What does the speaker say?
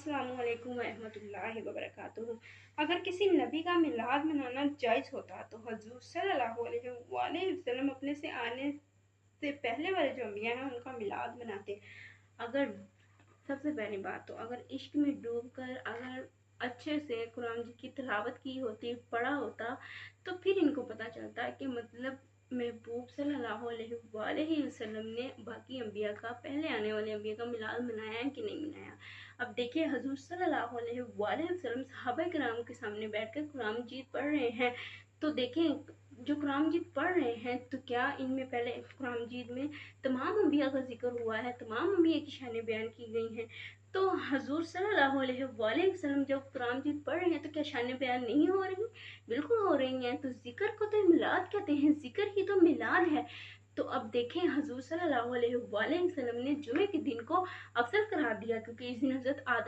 अस्सलाम वालेकुम रहमतुल्लाहि वबरकातुहू। अगर किसी नबी का मिलाद मनाना जायज़ होता तो हजूर सल्लल्लाहु अलैहि वसल्लम अपने से आने से पहले वाले जो अम्बिया हैं उनका मिलाद मनाते। अगर सबसे पहली बात तो अगर इश्क में डूब कर अगर अच्छे से कुरान की तिलावत की होती, पढ़ा होता, तो फिर इनको पता चलता है कि मतलब महबूब सल्लल्लाहु अलैहि वसल्लम ने बाकी अम्बिया का, पहले आने वाले अम्बिया का मिलाद मनाया है कि नहीं मनाया। अब देखिए हजूर सल्लल्लाहु अलैहि वसल्लम सहाबा किराम के सामने बैठकर कुरान मजीद पढ़ रहे हैं, तो देखें जो कुरान मजीद पढ़ रहे हैं तो क्या इनमें पहले कुरान मजीद में तमाम अम्बिया का जिक्र हुआ है, तमाम अम्बिया की शानें बयान की गई हैं। तो हजूर सल्लल्लाहु अलैहि वसल्लम जब कुरान मजीद पढ़ रहे हैं तो क्या शानें बयान नहीं हो रही? बिल्कुल हो रही हैं। तो जिक्र को तो मिलाद कहते हैं, जिक्र ही तो मिलाद है। तो अब देखें हजूर सल्लल्लाहु अलैहि वसल्लम ने जुमे के दिन को अफजल करार दिया, क्योंकि इस दिन हजरत